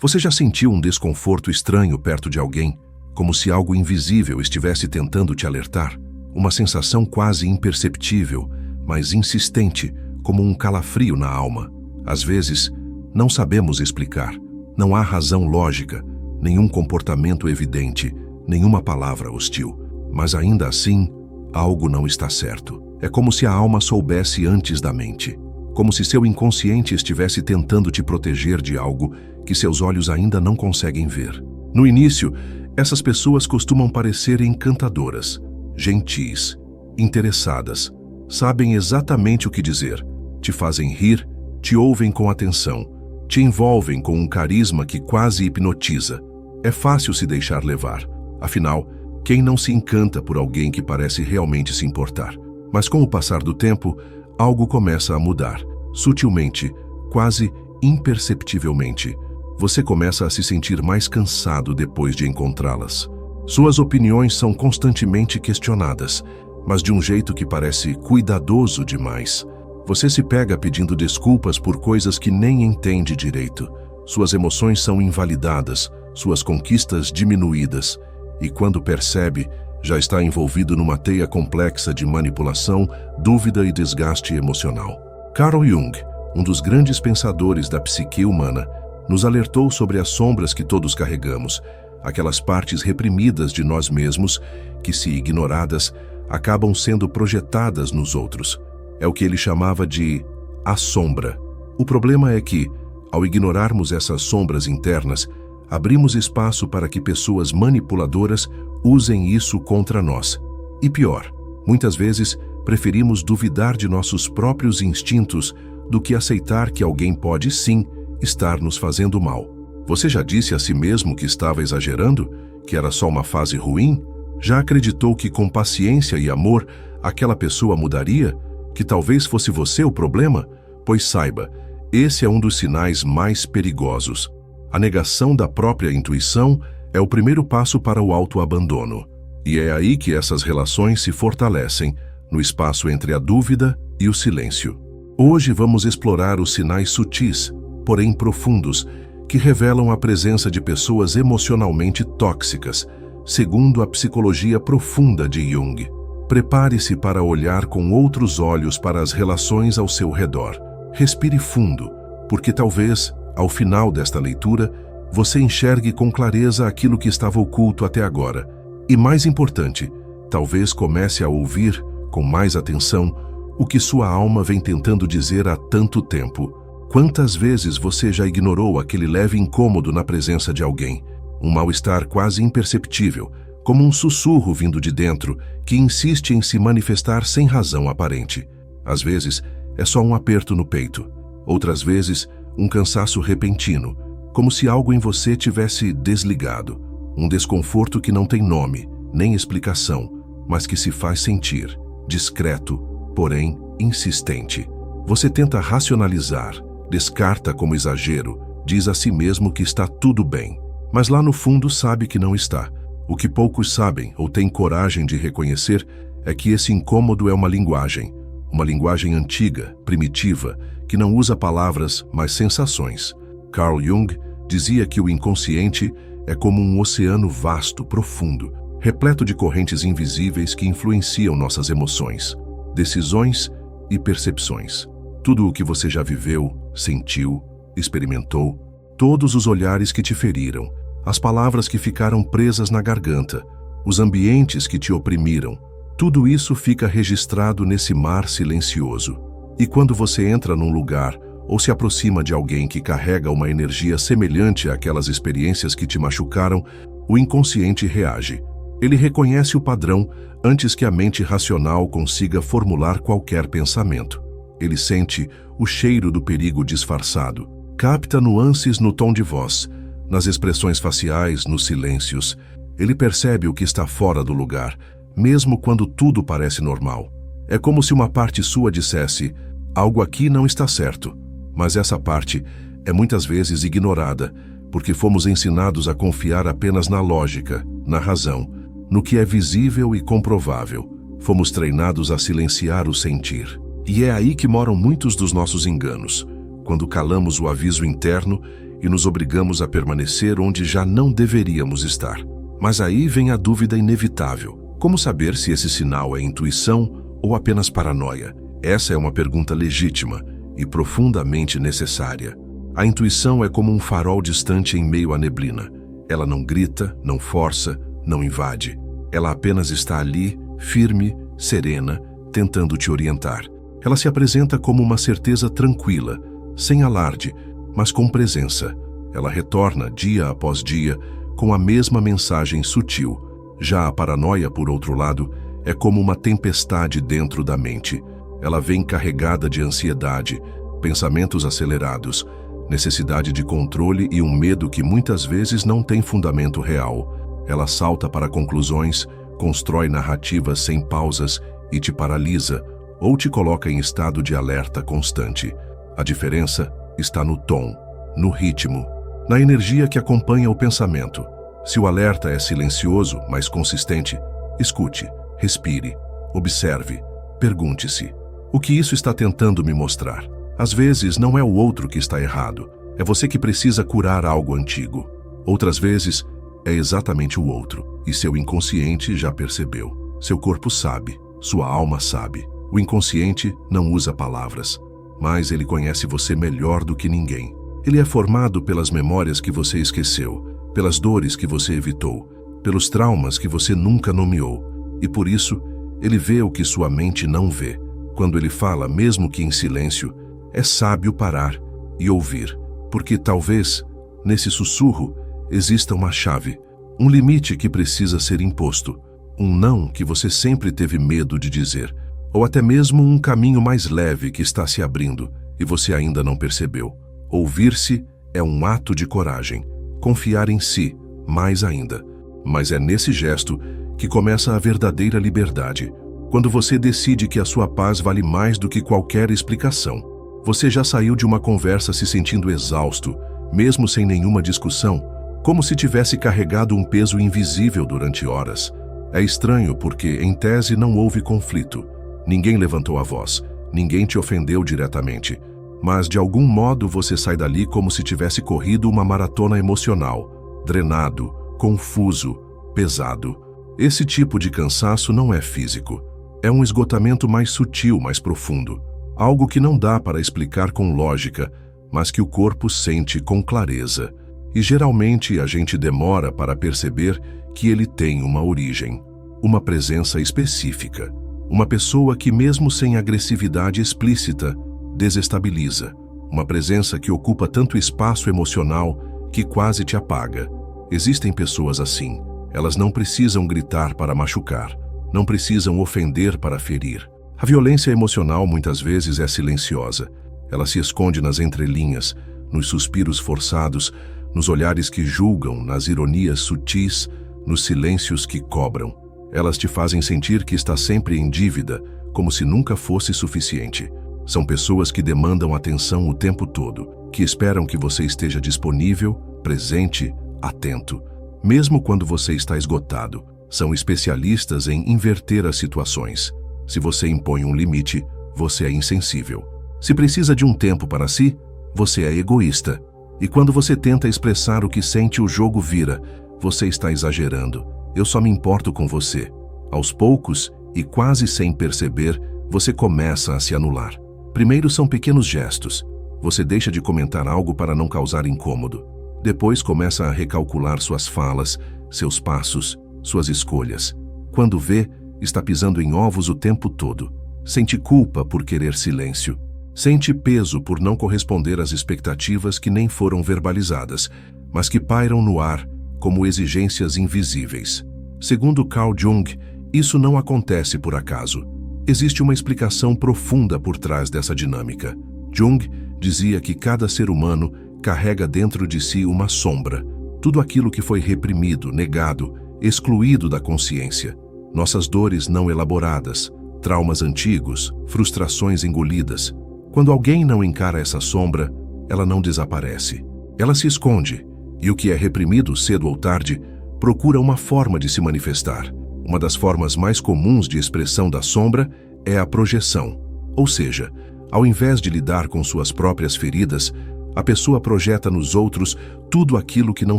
Você já sentiu um desconforto estranho perto de alguém, como se algo invisível estivesse tentando te alertar? Uma sensação quase imperceptível, mas insistente, como um calafrio na alma. Às vezes, não sabemos explicar. Não há razão lógica, nenhum comportamento evidente, nenhuma palavra hostil. Mas ainda assim, algo não está certo. É como se a alma soubesse antes da mente. Como se seu inconsciente estivesse tentando te proteger de algo que seus olhos ainda não conseguem ver. No início, essas pessoas costumam parecer encantadoras, gentis, interessadas, sabem exatamente o que dizer, te fazem rir, te ouvem com atenção, te envolvem com um carisma que quase hipnotiza. É fácil se deixar levar. Afinal, quem não se encanta por alguém que parece realmente se importar? Mas com o passar do tempo, algo começa a mudar. Sutilmente, quase imperceptivelmente, você começa a se sentir mais cansado depois de encontrá-las. Suas opiniões são constantemente questionadas, mas de um jeito que parece cuidadoso demais. Você se pega pedindo desculpas por coisas que nem entende direito. Suas emoções são invalidadas, suas conquistas diminuídas, e quando percebe, já está envolvido numa teia complexa de manipulação, dúvida e desgaste emocional. Carl Jung, um dos grandes pensadores da psique humana, nos alertou sobre as sombras que todos carregamos, aquelas partes reprimidas de nós mesmos que, se ignoradas, acabam sendo projetadas nos outros. É o que ele chamava de a sombra. O problema é que, ao ignorarmos essas sombras internas, abrimos espaço para que pessoas manipuladoras usem isso contra nós. E pior, muitas vezes preferimos duvidar de nossos próprios instintos do que aceitar que alguém pode sim estar nos fazendo mal. Você já disse a si mesmo que estava exagerando? Que era só uma fase ruim? Já acreditou que com paciência e amor aquela pessoa mudaria? Que talvez fosse você o problema? Pois saiba, esse é um dos sinais mais perigosos. A negação da própria intuição é o primeiro passo para o autoabandono. E é aí que essas relações se fortalecem, no espaço entre a dúvida e o silêncio. Hoje vamos explorar os sinais sutis, porém profundos, que revelam a presença de pessoas emocionalmente tóxicas, segundo a psicologia profunda de Jung. Prepare-se para olhar com outros olhos para as relações ao seu redor. Respire fundo, porque talvez, ao final desta leitura, você enxergue com clareza aquilo que estava oculto até agora. E mais importante, talvez comece a ouvir, com mais atenção, o que sua alma vem tentando dizer há tanto tempo. Quantas vezes você já ignorou aquele leve incômodo na presença de alguém? Um mal-estar quase imperceptível, como um sussurro vindo de dentro, que insiste em se manifestar sem razão aparente. Às vezes, é só um aperto no peito. Outras vezes, um cansaço repentino, como se algo em você tivesse desligado. Um desconforto que não tem nome, nem explicação, mas que se faz sentir, discreto, porém insistente. Você tenta racionalizar, descarta como exagero, diz a si mesmo que está tudo bem, mas lá no fundo sabe que não está. O que poucos sabem ou têm coragem de reconhecer é que esse incômodo é uma linguagem antiga, primitiva, que não usa palavras, mas sensações. Carl Jung dizia que o inconsciente é como um oceano vasto, profundo, repleto de correntes invisíveis que influenciam nossas emoções, decisões e percepções. Tudo o que você já viveu, sentiu, experimentou, todos os olhares que te feriram, as palavras que ficaram presas na garganta, os ambientes que te oprimiram, tudo isso fica registrado nesse mar silencioso. E quando você entra num lugar ou se aproxima de alguém que carrega uma energia semelhante àquelas experiências que te machucaram, o inconsciente reage. Ele reconhece o padrão antes que a mente racional consiga formular qualquer pensamento. Ele sente o cheiro do perigo disfarçado, capta nuances no tom de voz, nas expressões faciais, nos silêncios. Ele percebe o que está fora do lugar, mesmo quando tudo parece normal. É como se uma parte sua dissesse: algo aqui não está certo. Mas essa parte é muitas vezes ignorada, porque fomos ensinados a confiar apenas na lógica, na razão, no que é visível e comprovável. Fomos treinados a silenciar o sentir. E é aí que moram muitos dos nossos enganos. Quando calamos o aviso interno, e nos obrigamos a permanecer onde já não deveríamos estar. Mas aí vem a dúvida inevitável. Como saber se esse sinal é intuição ou apenas paranoia? Essa é uma pergunta legítima e profundamente necessária. A intuição é como um farol distante em meio à neblina. Ela não grita, não força, não invade. Ela apenas está ali, firme, serena, tentando te orientar. Ela se apresenta como uma certeza tranquila, sem alarde, mas com presença. Ela retorna dia após dia com a mesma mensagem sutil. Já a paranoia, por outro lado, é como uma tempestade dentro da mente. Ela vem carregada de ansiedade, pensamentos acelerados, necessidade de controle e um medo que muitas vezes não tem fundamento real. Ela salta para conclusões, constrói narrativas sem pausas e te paralisa ou te coloca em estado de alerta constante. A diferença está no tom, no ritmo, na energia que acompanha o pensamento. Se o alerta é silencioso, mas consistente, escute, respire, observe, pergunte-se: o que isso está tentando me mostrar? Às vezes não é o outro que está errado, é você que precisa curar algo antigo. Outras vezes é exatamente o outro, e seu inconsciente já percebeu. Seu corpo sabe, sua alma sabe. O inconsciente não usa palavras, mas ele conhece você melhor do que ninguém. Ele é formado pelas memórias que você esqueceu, pelas dores que você evitou, pelos traumas que você nunca nomeou. E por isso, ele vê o que sua mente não vê. Quando ele fala, mesmo que em silêncio, é sábio parar e ouvir, porque talvez, nesse sussurro, exista uma chave, um limite que precisa ser imposto, um não que você sempre teve medo de dizer, ou até mesmo um caminho mais leve que está se abrindo e você ainda não percebeu. Ouvir-se é um ato de coragem, confiar em si, mais ainda. Mas é nesse gesto que começa a verdadeira liberdade. Quando você decide que a sua paz vale mais do que qualquer explicação. Você já saiu de uma conversa se sentindo exausto, mesmo sem nenhuma discussão, como se tivesse carregado um peso invisível durante horas. É estranho porque, em tese, não houve conflito. Ninguém levantou a voz, ninguém te ofendeu diretamente, mas de algum modo você sai dali como se tivesse corrido uma maratona emocional, drenado, confuso, pesado. Esse tipo de cansaço não é físico, é um esgotamento mais sutil, mais profundo, algo que não dá para explicar com lógica, mas que o corpo sente com clareza. E geralmente a gente demora para perceber que ele tem uma origem, uma presença específica. Uma pessoa que, mesmo sem agressividade explícita, desestabiliza. Uma presença que ocupa tanto espaço emocional que quase te apaga. Existem pessoas assim. Elas não precisam gritar para machucar. Não precisam ofender para ferir. A violência emocional muitas vezes é silenciosa. Ela se esconde nas entrelinhas, nos suspiros forçados, nos olhares que julgam, nas ironias sutis, nos silêncios que cobram. Elas te fazem sentir que está sempre em dívida, como se nunca fosse suficiente. São pessoas que demandam atenção o tempo todo, que esperam que você esteja disponível, presente, atento. Mesmo quando você está esgotado, são especialistas em inverter as situações. Se você impõe um limite, você é insensível. Se precisa de um tempo para si, você é egoísta. E quando você tenta expressar o que sente, o jogo vira. Você está exagerando. Eu só me importo com você. Aos poucos, e quase sem perceber, você começa a se anular. Primeiro são pequenos gestos. Você deixa de comentar algo para não causar incômodo. Depois começa a recalcular suas falas, seus passos, suas escolhas. Quando vê, está pisando em ovos o tempo todo. Sente culpa por querer silêncio. Sente peso por não corresponder às expectativas que nem foram verbalizadas, mas que pairam no ar como exigências invisíveis. Segundo Carl Jung, isso não acontece por acaso. Existe uma explicação profunda por trás dessa dinâmica. Jung dizia que cada ser humano carrega dentro de si uma sombra, tudo aquilo que foi reprimido, negado, excluído da consciência. Nossas dores não elaboradas, traumas antigos, frustrações engolidas. Quando alguém não encara essa sombra, ela não desaparece. Ela se esconde. E o que é reprimido cedo ou tarde, procura uma forma de se manifestar. Uma das formas mais comuns de expressão da sombra é a projeção. Ou seja, ao invés de lidar com suas próprias feridas, A pessoa projeta nos outros tudo aquilo que não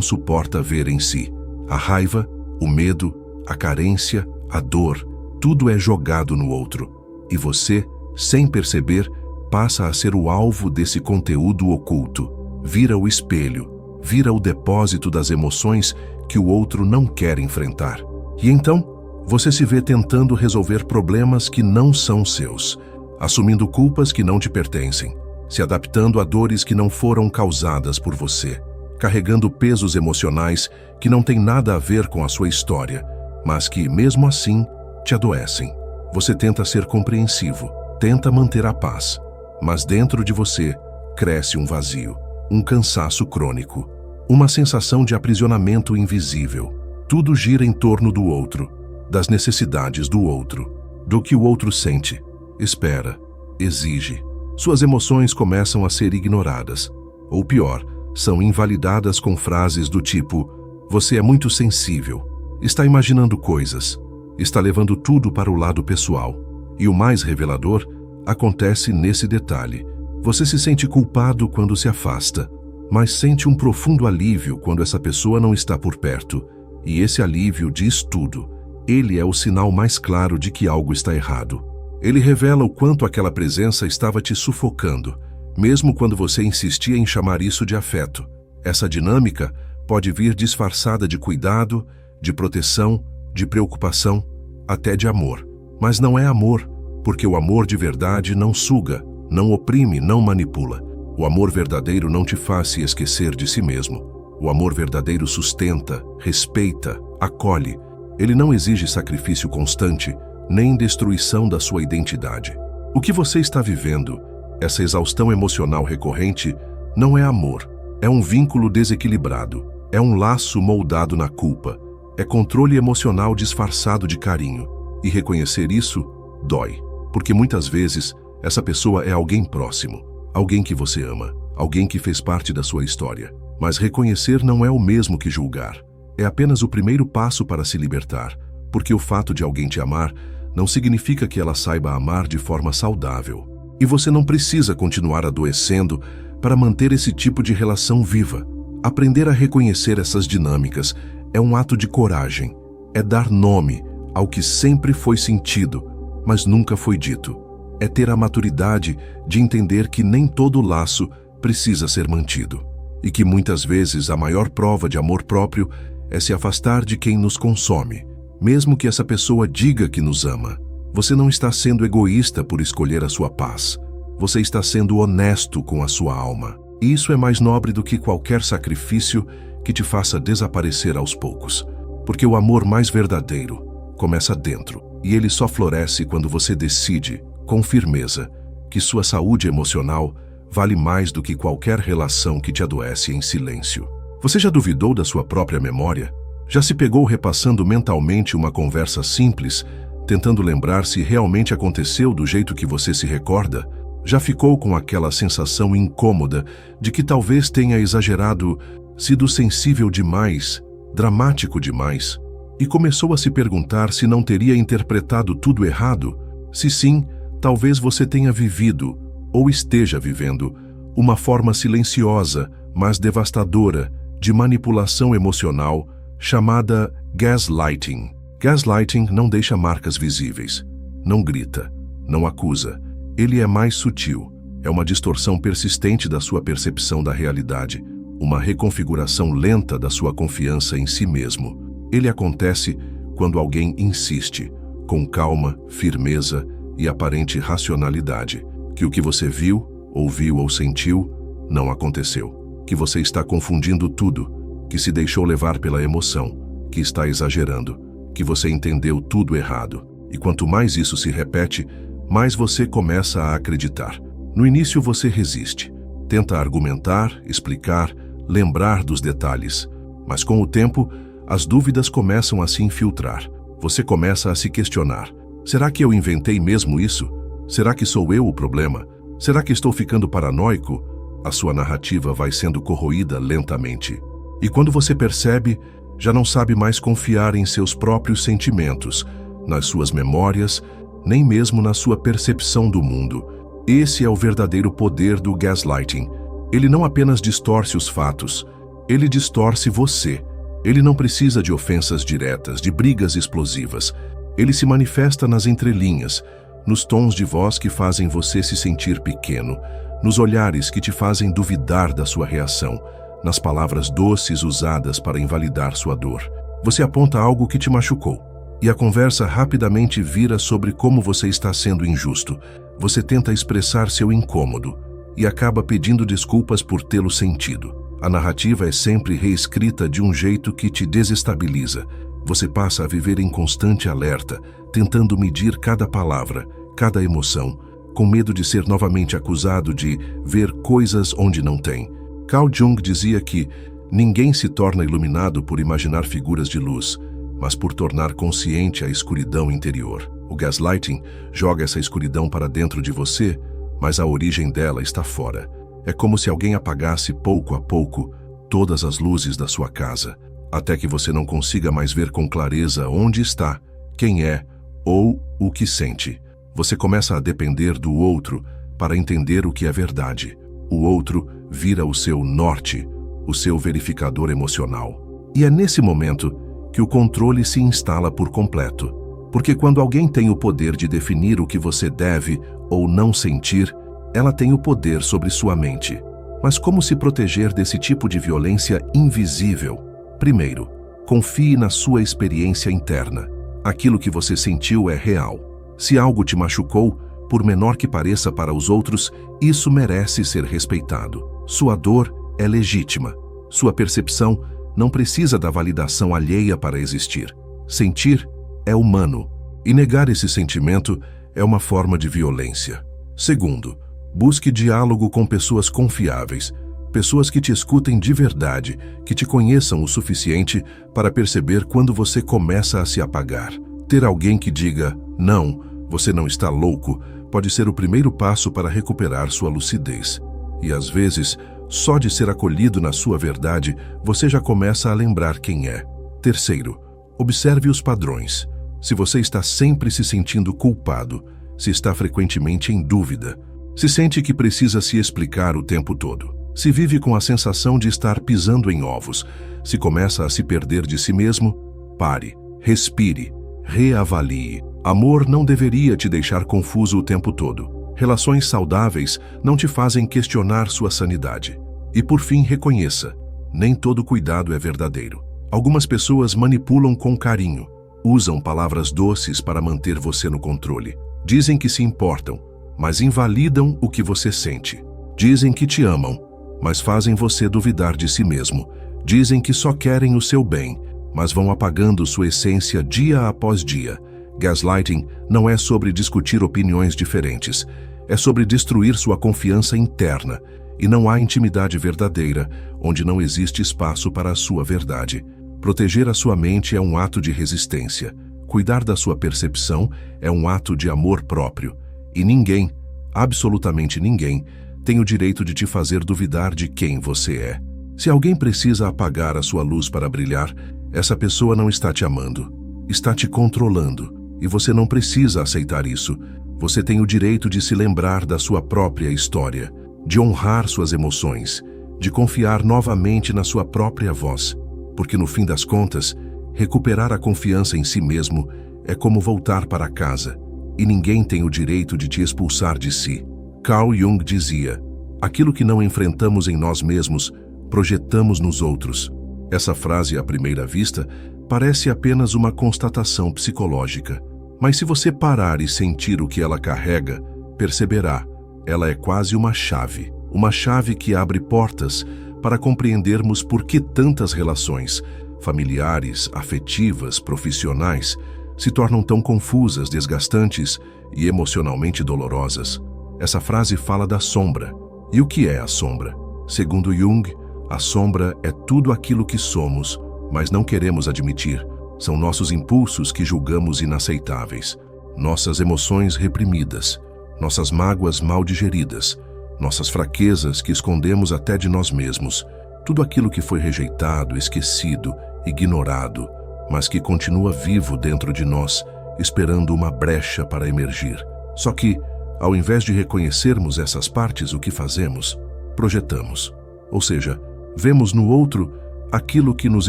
suporta ver em si. A raiva, o medo, a carência, a dor, tudo é jogado no outro. E você, sem perceber, passa a ser o alvo desse conteúdo oculto. Vira o espelho, vira o depósito das emoções que o outro não quer enfrentar. E então, você se vê tentando resolver problemas que não são seus, assumindo culpas que não te pertencem, se adaptando a dores que não foram causadas por você, carregando pesos emocionais que não têm nada a ver com a sua história, mas que, mesmo assim, te adoecem. Você tenta ser compreensivo, tenta manter a paz, mas dentro de você cresce um vazio, um cansaço crônico, uma sensação de aprisionamento invisível. Tudo gira em torno do outro, das necessidades do outro, do que o outro sente, espera, exige. Suas emoções começam a ser ignoradas, ou pior, são invalidadas com frases do tipo: você é muito sensível, está imaginando coisas, está levando tudo para o lado pessoal. E o mais revelador acontece nesse detalhe. Você se sente culpado quando se afasta, mas sente um profundo alívio quando essa pessoa não está por perto. E esse alívio diz tudo. Ele é o sinal mais claro de que algo está errado. Ele revela o quanto aquela presença estava te sufocando, mesmo quando você insistia em chamar isso de afeto. Essa dinâmica pode vir disfarçada de cuidado, de proteção, de preocupação, até de amor. Mas não é amor, porque o amor de verdade não suga, não oprime, não manipula. O amor verdadeiro não te faz se esquecer de si mesmo. O amor verdadeiro sustenta, respeita, acolhe. Ele não exige sacrifício constante, nem destruição da sua identidade. O que você está vivendo, essa exaustão emocional recorrente, não é amor. É um vínculo desequilibrado. É um laço moldado na culpa. É controle emocional disfarçado de carinho. E reconhecer isso dói, porque muitas vezes essa pessoa é alguém próximo, alguém que você ama, alguém que fez parte da sua história. Mas reconhecer não é o mesmo que julgar. É apenas o primeiro passo para se libertar, porque o fato de alguém te amar não significa que ela saiba amar de forma saudável. E você não precisa continuar adoecendo para manter esse tipo de relação viva. Aprender a reconhecer essas dinâmicas é um ato de coragem, é dar nome ao que sempre foi sentido, mas nunca foi dito. É ter a maturidade de entender que nem todo laço precisa ser mantido. E que muitas vezes a maior prova de amor próprio é se afastar de quem nos consome, mesmo que essa pessoa diga que nos ama. Você não está sendo egoísta por escolher a sua paz. Você está sendo honesto com a sua alma. E isso é mais nobre do que qualquer sacrifício que te faça desaparecer aos poucos. Porque o amor mais verdadeiro começa dentro, e ele só floresce quando você decide, com firmeza, que sua saúde emocional vale mais do que qualquer relação que te adoece em silêncio. Você já duvidou da sua própria memória? Já se pegou repassando mentalmente uma conversa simples, tentando lembrar se realmente aconteceu do jeito que você se recorda? Já ficou com aquela sensação incômoda de que talvez tenha exagerado, sido sensível demais, dramático demais? E começou a se perguntar se não teria interpretado tudo errado? Se sim, talvez você tenha vivido, ou esteja vivendo, uma forma silenciosa, mas devastadora, de manipulação emocional, chamada gaslighting. Gaslighting não deixa marcas visíveis, não grita, não acusa. Ele é mais sutil, é uma distorção persistente da sua percepção da realidade, uma reconfiguração lenta da sua confiança em si mesmo. Ele acontece quando alguém insiste, com calma, firmeza e aparente racionalidade, que o que você viu, ouviu ou sentiu não aconteceu, que você está confundindo tudo, que se deixou levar pela emoção, que está exagerando, que você entendeu tudo errado. E quanto mais isso se repete, mais você começa a acreditar. No início você resiste, tenta argumentar, explicar, lembrar dos detalhes, mas com o tempo, as dúvidas começam a se infiltrar. Você começa a se questionar: será que eu inventei mesmo isso? Será que sou eu o problema? Será que estou ficando paranoico? A sua narrativa vai sendo corroída lentamente. E quando você percebe, já não sabe mais confiar em seus próprios sentimentos, nas suas memórias, nem mesmo na sua percepção do mundo. Esse é o verdadeiro poder do gaslighting. Ele não apenas distorce os fatos, ele distorce você. Ele não precisa de ofensas diretas, de brigas explosivas. Ele se manifesta nas entrelinhas, nos tons de voz que fazem você se sentir pequeno, nos olhares que te fazem duvidar da sua reação, nas palavras doces usadas para invalidar sua dor. Você aponta algo que te machucou, e a conversa rapidamente vira sobre como você está sendo injusto. Você tenta expressar seu incômodo e acaba pedindo desculpas por tê-lo sentido. A narrativa é sempre reescrita de um jeito que te desestabiliza. Você passa a viver em constante alerta, tentando medir cada palavra, cada emoção, com medo de ser novamente acusado de ver coisas onde não tem. Carl Jung dizia que ninguém se torna iluminado por imaginar figuras de luz, mas por tornar consciente a escuridão interior. O gaslighting joga essa escuridão para dentro de você, mas a origem dela está fora. É como se alguém apagasse pouco a pouco todas as luzes da sua casa, até que você não consiga mais ver com clareza onde está, quem é ou o que sente. Você começa a depender do outro para entender o que é verdade. O outro vira o seu norte, o seu verificador emocional. E é nesse momento que o controle se instala por completo. Porque quando alguém tem o poder de definir o que você deve ou não sentir, ela tem o poder sobre sua mente. Mas como se proteger desse tipo de violência invisível? Primeiro, confie na sua experiência interna. Aquilo que você sentiu é real. Se algo te machucou, por menor que pareça para os outros, isso merece ser respeitado. Sua dor é legítima. Sua percepção não precisa da validação alheia para existir. Sentir é humano, e negar esse sentimento é uma forma de violência. Segundo, busque diálogo com pessoas confiáveis, pessoas que te escutem de verdade, que te conheçam o suficiente para perceber quando você começa a se apagar. Ter alguém que diga, não, você não está louco, pode ser o primeiro passo para recuperar sua lucidez. E às vezes, só de ser acolhido na sua verdade, você já começa a lembrar quem é. Terceiro, observe os padrões. Se você está sempre se sentindo culpado, se está frequentemente em dúvida, se sente que precisa se explicar o tempo todo, se vive com a sensação de estar pisando em ovos, se começa a se perder de si mesmo, pare, respire, reavalie. Amor não deveria te deixar confuso o tempo todo. Relações saudáveis não te fazem questionar sua sanidade. E por fim, reconheça, nem todo cuidado é verdadeiro. Algumas pessoas manipulam com carinho, usam palavras doces para manter você no controle. Dizem que se importam, mas invalidam o que você sente. Dizem que te amam, mas fazem você duvidar de si mesmo. Dizem que só querem o seu bem, mas vão apagando sua essência dia após dia. Gaslighting não é sobre discutir opiniões diferentes. É sobre destruir sua confiança interna. E não há intimidade verdadeira onde não existe espaço para a sua verdade. Proteger a sua mente é um ato de resistência. Cuidar da sua percepção é um ato de amor próprio. E ninguém, absolutamente ninguém, tem o direito de te fazer duvidar de quem você é. Se alguém precisa apagar a sua luz para brilhar, essa pessoa não está te amando, está te controlando. E você não precisa aceitar isso. Você tem o direito de se lembrar da sua própria história, de honrar suas emoções, de confiar novamente na sua própria voz. Porque no fim das contas, recuperar a confiança em si mesmo é como voltar para casa, e ninguém tem o direito de te expulsar de si. Carl Jung dizia, aquilo que não enfrentamos em nós mesmos, projetamos nos outros. Essa frase, à primeira vista, parece apenas uma constatação psicológica. Mas se você parar e sentir o que ela carrega, perceberá, ela é quase uma chave que abre portas para compreendermos por que tantas relações, familiares, afetivas, profissionais, se tornam tão confusas, desgastantes e emocionalmente dolorosas. Essa frase fala da sombra. E o que é a sombra? Segundo Jung, a sombra é tudo aquilo que somos, mas não queremos admitir. São nossos impulsos que julgamos inaceitáveis, nossas emoções reprimidas, nossas mágoas mal digeridas, nossas fraquezas que escondemos até de nós mesmos, tudo aquilo que foi rejeitado, esquecido, ignorado, mas que continua vivo dentro de nós, esperando uma brecha para emergir. Só que, ao invés de reconhecermos essas partes, o que fazemos? projetamos. Ou seja, vemos no outro aquilo que nos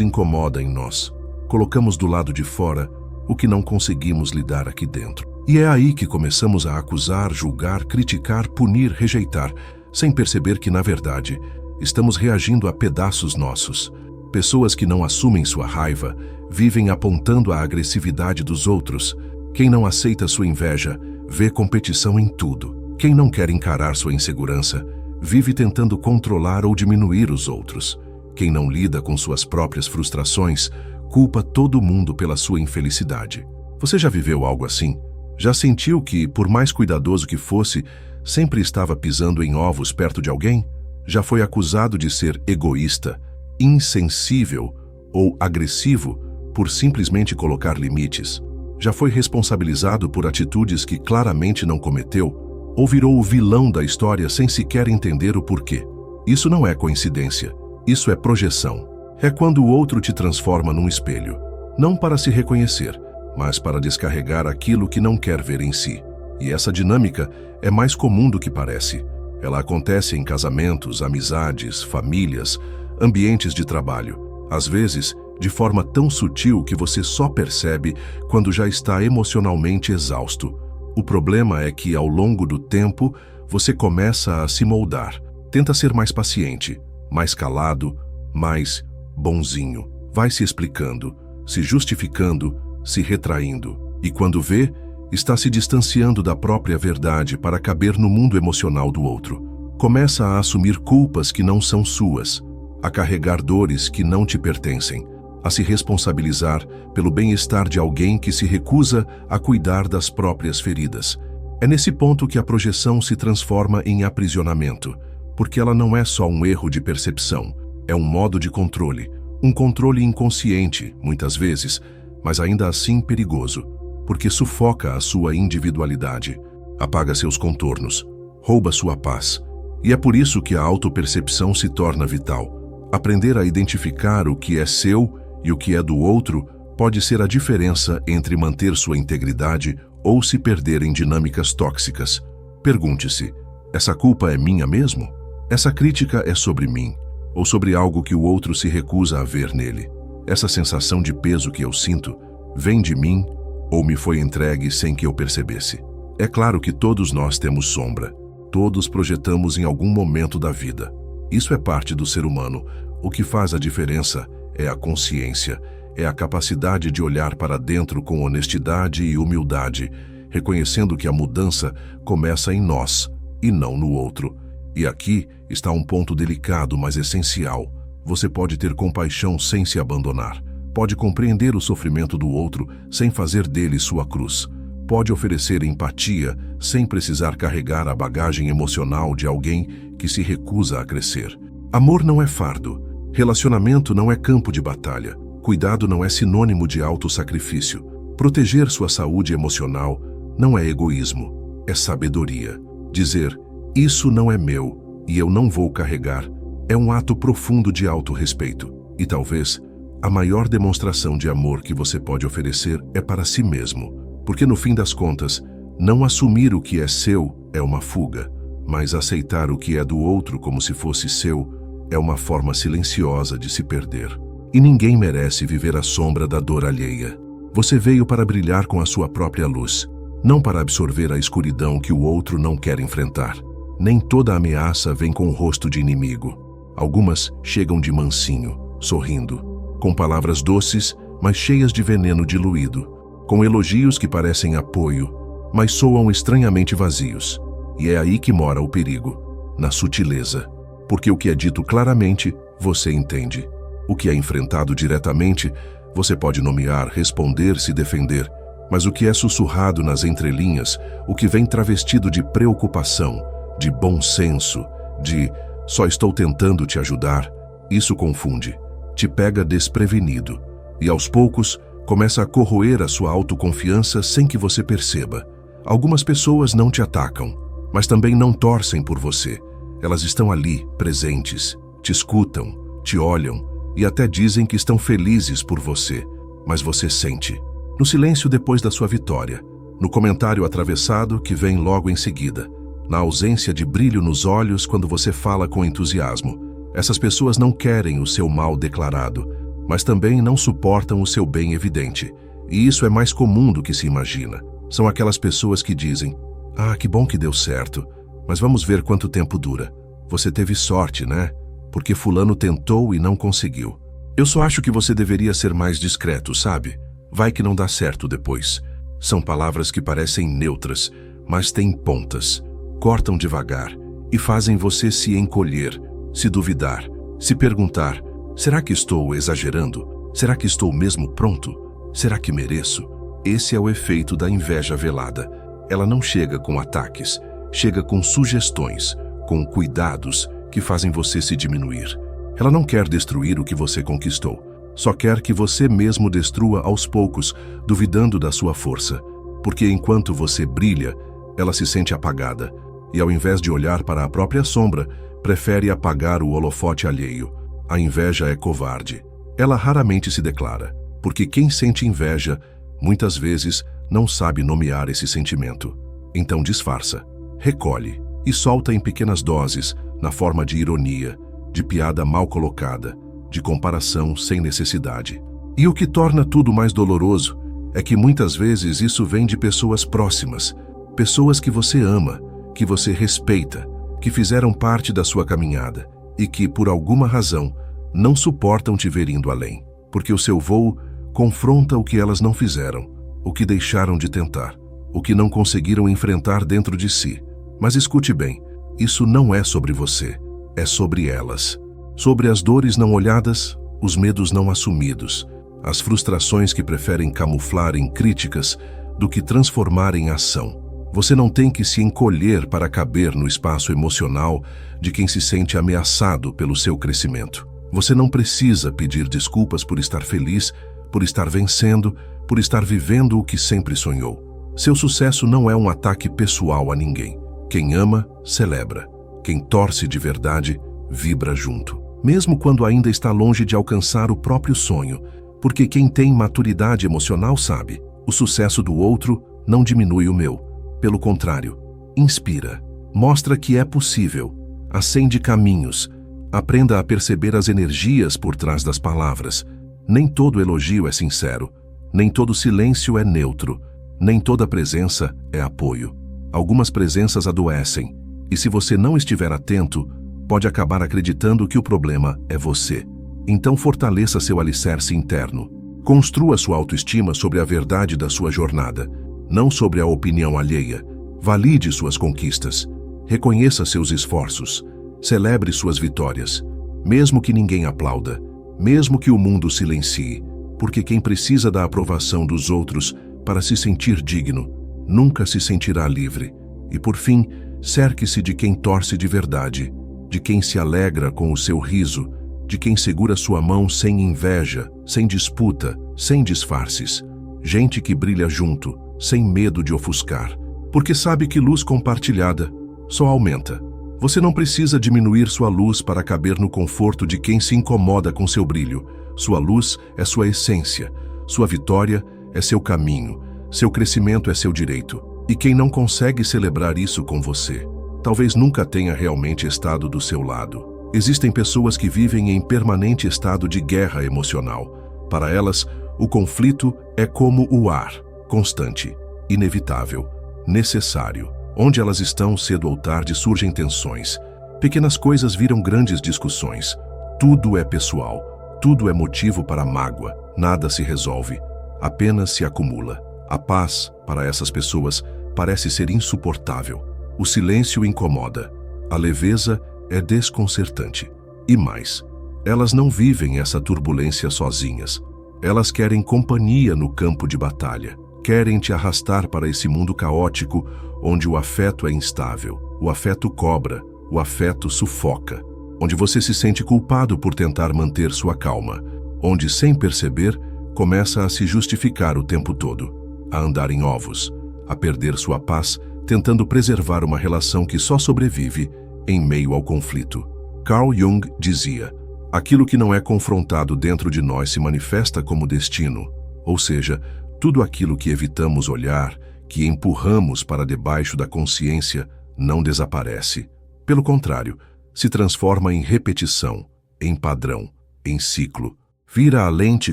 incomoda em nós. Colocamos do lado de fora o que não conseguimos lidar aqui dentro. E é aí que começamos a acusar, julgar, criticar, punir, rejeitar, sem perceber que, na verdade, estamos reagindo a pedaços nossos. Pessoas que não assumem sua raiva vivem apontando a agressividade dos outros. Quem não aceita sua inveja vê competição em tudo. Quem não quer encarar sua insegurança vive tentando controlar ou diminuir os outros. Quem não lida com suas próprias frustrações culpa todo mundo pela sua infelicidade. Você já viveu algo assim? Já sentiu que, por mais cuidadoso que fosse, sempre estava pisando em ovos perto de alguém? Já foi acusado de ser egoísta, insensível ou agressivo por simplesmente colocar limites? Já foi responsabilizado por atitudes que claramente não cometeu? Ou virou o vilão da história sem sequer entender o porquê? Isso não é coincidência, isso é projeção. É quando o outro te transforma num espelho, não para se reconhecer, mas para descarregar aquilo que não quer ver em si. E essa dinâmica é mais comum do que parece. Ela acontece em casamentos, amizades, famílias, ambientes de trabalho. Às vezes, de forma tão sutil que você só percebe quando já está emocionalmente exausto. O problema é que, ao longo do tempo, você começa a se moldar. Tenta ser mais paciente, mais calado, mais bonzinho. Vai se explicando, se justificando, se retraindo. E quando vê, está se distanciando da própria verdade para caber no mundo emocional do outro. Começa a assumir culpas que não são suas, a carregar dores que não te pertencem, a se responsabilizar pelo bem-estar de alguém que se recusa a cuidar das próprias feridas. É nesse ponto que a projeção se transforma em aprisionamento, porque ela não é só um erro de percepção, é um modo de controle, um controle inconsciente, muitas vezes, mas ainda assim perigoso, porque sufoca a sua individualidade, apaga seus contornos, rouba sua paz. E é por isso que a autopercepção se torna vital. Aprender a identificar o que é seu e o que é do outro pode ser a diferença entre manter sua integridade ou se perder em dinâmicas tóxicas. Pergunte-se: essa culpa é minha mesmo? Essa crítica é sobre mim? Ou sobre algo que o outro se recusa a ver nele? Essa sensação de peso que eu sinto vem de mim ou me foi entregue sem que eu percebesse? É claro que todos nós temos sombra. Todos projetamos em algum momento da vida. Isso é parte do ser humano. O que faz a diferença é a consciência, é a capacidade de olhar para dentro com honestidade e humildade, reconhecendo que a mudança começa em nós e não no outro. E aqui está um ponto delicado, mas essencial. Você pode ter compaixão sem se abandonar. Pode compreender o sofrimento do outro sem fazer dele sua cruz. Pode oferecer empatia sem precisar carregar a bagagem emocional de alguém que se recusa a crescer. Amor não é fardo. Relacionamento não é campo de batalha. Cuidado não é sinônimo de autossacrifício. Proteger sua saúde emocional não é egoísmo, é sabedoria. Dizer, isso não é meu e eu não vou carregar, é um ato profundo de autorrespeito. E talvez a maior demonstração de amor que você pode oferecer é para si mesmo. Porque no fim das contas, não assumir o que é seu é uma fuga, mas aceitar o que é do outro como se fosse seu é uma forma silenciosa de se perder. E ninguém merece viver à sombra da dor alheia. Você veio para brilhar com a sua própria luz, não para absorver a escuridão que o outro não quer enfrentar. Nem toda ameaça vem com o rosto de inimigo. Algumas chegam de mansinho, sorrindo, com palavras doces, mas cheias de veneno diluído, com elogios que parecem apoio, mas soam estranhamente vazios. E é aí que mora o perigo, na sutileza. Porque o que é dito claramente, você entende. O que é enfrentado diretamente, você pode nomear, responder, se defender. Mas o que é sussurrado nas entrelinhas, o que vem travestido de preocupação, de bom senso, de só estou tentando te ajudar, isso confunde, te pega desprevenido. E aos poucos, começa a corroer a sua autoconfiança sem que você perceba. Algumas pessoas não te atacam, mas também não torcem por você. Elas estão ali, presentes, te escutam, te olham e até dizem que estão felizes por você, mas você sente. No silêncio depois da sua vitória, no comentário atravessado que vem logo em seguida, na ausência de brilho nos olhos quando você fala com entusiasmo. Essas pessoas não querem o seu mal declarado, mas também não suportam o seu bem evidente. E isso é mais comum do que se imagina. São aquelas pessoas que dizem: "Ah, que bom que deu certo, mas vamos ver quanto tempo dura. Você teve sorte, né? Porque fulano tentou e não conseguiu." Eu só acho que você deveria ser mais discreto, sabe? Vai que não dá certo depois. São palavras que parecem neutras, mas têm pontas. Cortam devagar e fazem você se encolher, se duvidar, se perguntar: será que estou exagerando? Será que estou mesmo pronto? Será que mereço? Esse é o efeito da inveja velada. Ela não chega com ataques, chega com sugestões, com cuidados que fazem você se diminuir. Ela não quer destruir o que você conquistou, só quer que você mesmo destrua aos poucos, duvidando da sua força. Porque enquanto você brilha, ela se sente apagada, e ao invés de olhar para a própria sombra, prefere apagar o holofote alheio. A inveja é covarde. Ela raramente se declara, porque quem sente inveja, muitas vezes, não sabe nomear esse sentimento. Então disfarça, recolhe e solta em pequenas doses, na forma de ironia, de piada mal colocada, de comparação sem necessidade. E o que torna tudo mais doloroso é que muitas vezes isso vem de pessoas próximas, pessoas que você ama, que você respeita, que fizeram parte da sua caminhada e que, por alguma razão, não suportam te ver indo além, porque o seu voo confronta o que elas não fizeram, o que deixaram de tentar, o que não conseguiram enfrentar dentro de si. Mas escute bem, isso não é sobre você, é sobre elas. Sobre as dores não olhadas, os medos não assumidos, as frustrações que preferem camuflar em críticas do que transformar em ação. Você não tem que se encolher para caber no espaço emocional de quem se sente ameaçado pelo seu crescimento. Você não precisa pedir desculpas por estar feliz, por estar vencendo, por estar vivendo o que sempre sonhou. Seu sucesso não é um ataque pessoal a ninguém. Quem ama, celebra. Quem torce de verdade, vibra junto. Mesmo quando ainda está longe de alcançar o próprio sonho, porque quem tem maturidade emocional sabe, o sucesso do outro não diminui o meu. Pelo contrário, inspira, mostra que é possível, acende caminhos, aprenda a perceber as energias por trás das palavras. Nem todo elogio é sincero, nem todo silêncio é neutro, nem toda presença é apoio. Algumas presenças adoecem, e se você não estiver atento, pode acabar acreditando que o problema é você. Então fortaleça seu alicerce interno. Construa sua autoestima sobre a verdade da sua jornada, não sobre a opinião alheia. Valide suas conquistas. Reconheça seus esforços. Celebre suas vitórias, mesmo que ninguém aplauda, mesmo que o mundo silencie, porque quem precisa da aprovação dos outros para se sentir digno, nunca se sentirá livre. E por fim, cerque-se de quem torce de verdade, de quem se alegra com o seu riso, de quem segura sua mão sem inveja, sem disputa, sem disfarces. Gente que brilha junto, sem medo de ofuscar, porque sabe que luz compartilhada só aumenta. Você não precisa diminuir sua luz para caber no conforto de quem se incomoda com seu brilho. Sua luz é sua essência, sua vitória é seu caminho, seu crescimento é seu direito. E quem não consegue celebrar isso com você, talvez nunca tenha realmente estado do seu lado. Existem pessoas que vivem em permanente estado de guerra emocional. Para elas, o conflito é como o ar, constante, inevitável, necessário. Onde elas estão, cedo ou tarde surgem tensões. Pequenas coisas viram grandes discussões. Tudo é pessoal, tudo é motivo para mágoa, nada se resolve, apenas se acumula. A paz, para essas pessoas, parece ser insuportável. O silêncio incomoda. A leveza é desconcertante. E mais, elas não vivem essa turbulência sozinhas. Elas querem companhia no campo de batalha. Querem te arrastar para esse mundo caótico, onde o afeto é instável, o afeto cobra, o afeto sufoca, onde você se sente culpado por tentar manter sua calma, onde, sem perceber, começa a se justificar o tempo todo, a andar em ovos, a perder sua paz, tentando preservar uma relação que só sobrevive em meio ao conflito. Carl Jung dizia: aquilo que não é confrontado dentro de nós se manifesta como destino, ou seja, tudo aquilo que evitamos olhar, que empurramos para debaixo da consciência, não desaparece. Pelo contrário, se transforma em repetição, em padrão, em ciclo. Vira a lente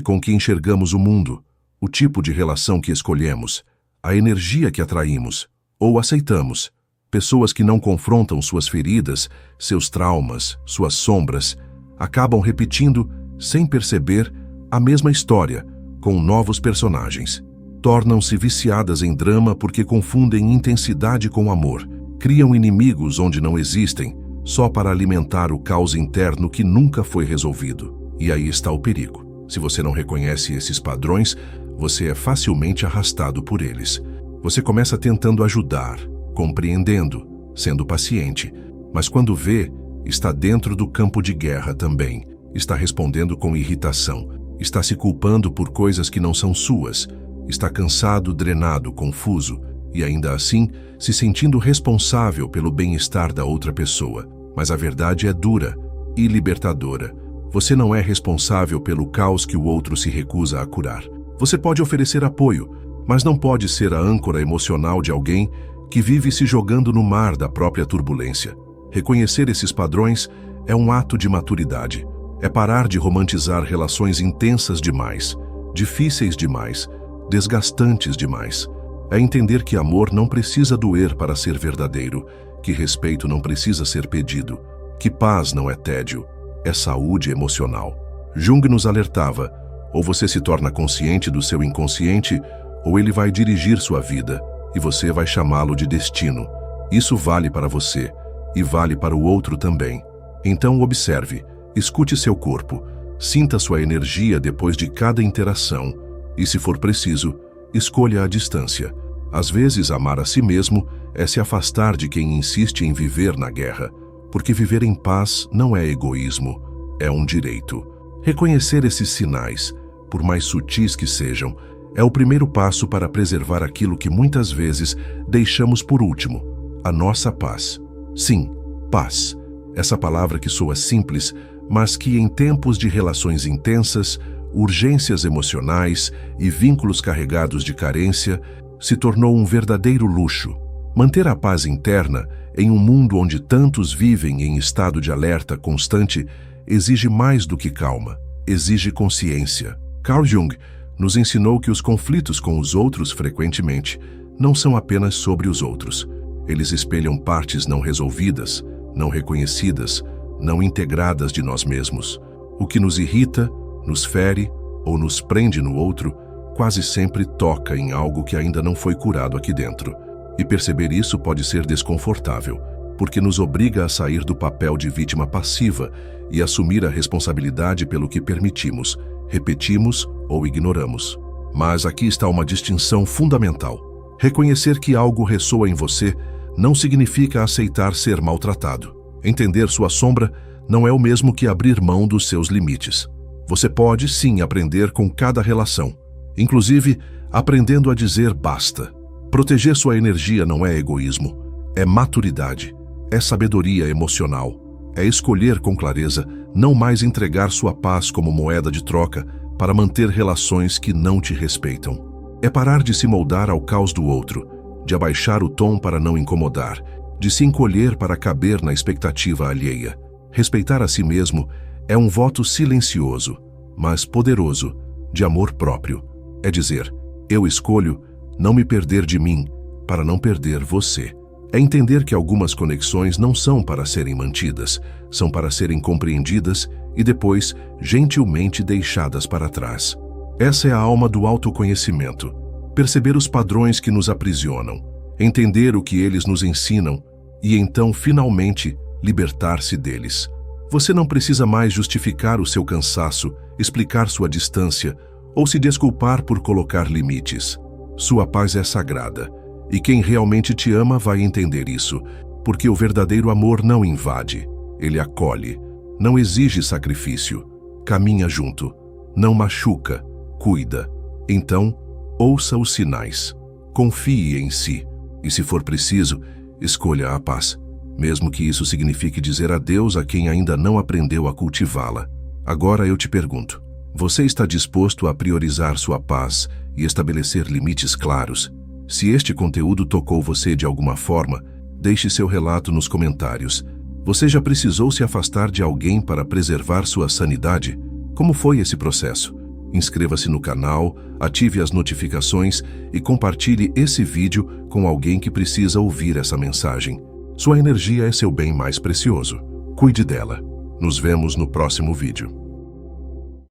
com que enxergamos o mundo, o tipo de relação que escolhemos, a energia que atraímos ou aceitamos. Pessoas que não confrontam suas feridas, seus traumas, suas sombras, acabam repetindo, sem perceber, a mesma história, com novos personagens. Tornam-se viciadas em drama porque confundem intensidade com amor. Criam inimigos onde não existem, só para alimentar o caos interno que nunca foi resolvido. E aí está o perigo. Se você não reconhece esses padrões, você é facilmente arrastado por eles. Você começa tentando ajudar, compreendendo, sendo paciente, mas quando vê, está dentro do campo de guerra também. Está respondendo com irritação, está se culpando por coisas que não são suas, está cansado, drenado, confuso e ainda assim se sentindo responsável pelo bem-estar da outra pessoa. Mas a verdade é dura e libertadora. Você não é responsável pelo caos que o outro se recusa a curar. Você pode oferecer apoio, mas não pode ser a âncora emocional de alguém que vive se jogando no mar da própria turbulência. Reconhecer esses padrões é um ato de maturidade. É parar de romantizar relações intensas demais, difíceis demais, desgastantes demais. É entender que amor não precisa doer para ser verdadeiro, que respeito não precisa ser pedido, que paz não é tédio, é saúde emocional. Jung nos alertava: ou você se torna consciente do seu inconsciente, ou ele vai dirigir sua vida, e você vai chamá-lo de destino. Isso vale para você, e vale para o outro também. Então observe, escute seu corpo, sinta sua energia depois de cada interação, e se for preciso, escolha a distância. Às vezes, amar a si mesmo é se afastar de quem insiste em viver na guerra, porque viver em paz não é egoísmo, é um direito. Reconhecer esses sinais, por mais sutis que sejam, é o primeiro passo para preservar aquilo que muitas vezes deixamos por último, a nossa paz. Sim, paz. Essa palavra que soa simples, mas que em tempos de relações intensas, urgências emocionais e vínculos carregados de carência, se tornou um verdadeiro luxo. Manter a paz interna em um mundo onde tantos vivem em estado de alerta constante exige mais do que calma, exige consciência. Carl Jung nos ensinou que os conflitos com os outros frequentemente não são apenas sobre os outros. Eles espelham partes não resolvidas, não reconhecidas, não integradas de nós mesmos. O que nos irrita, nos fere ou nos prende no outro, quase sempre toca em algo que ainda não foi curado aqui dentro. E perceber isso pode ser desconfortável, porque nos obriga a sair do papel de vítima passiva e assumir a responsabilidade pelo que permitimos, repetimos ou ignoramos. Mas aqui está uma distinção fundamental. Reconhecer que algo ressoa em você não significa aceitar ser maltratado. Entender sua sombra não é o mesmo que abrir mão dos seus limites. Você pode, sim, aprender com cada relação, inclusive aprendendo a dizer basta. Proteger sua energia não é egoísmo, é maturidade, é sabedoria emocional, é escolher com clareza não mais entregar sua paz como moeda de troca para manter relações que não te respeitam. É parar de se moldar ao caos do outro, de abaixar o tom para não incomodar, de se encolher para caber na expectativa alheia. Respeitar a si mesmo é um voto silencioso, mas poderoso, de amor próprio. É dizer, eu escolho não me perder de mim para não perder você. É entender que algumas conexões não são para serem mantidas, são para serem compreendidas e depois gentilmente deixadas para trás. Essa é a alma do autoconhecimento. Perceber os padrões que nos aprisionam, entender o que eles nos ensinam e então, finalmente, libertar-se deles. Você não precisa mais justificar o seu cansaço, explicar sua distância ou se desculpar por colocar limites. Sua paz é sagrada, e quem realmente te ama vai entender isso, porque o verdadeiro amor não invade, ele acolhe, não exige sacrifício, caminha junto, não machuca, cuida. Então, ouça os sinais, confie em si, e se for preciso, escolha a paz, mesmo que isso signifique dizer adeus a quem ainda não aprendeu a cultivá-la. Agora eu te pergunto, você está disposto a priorizar sua paz e estabelecer limites claros? Se este conteúdo tocou você de alguma forma, Deixe seu relato nos comentários. Você já precisou se afastar de alguém para preservar sua sanidade? Como foi esse processo? Inscreva-se no canal, ative as notificações e compartilhe esse vídeo com alguém que precisa ouvir essa mensagem. Sua energia é seu bem mais precioso. Cuide dela. Nos vemos no próximo vídeo.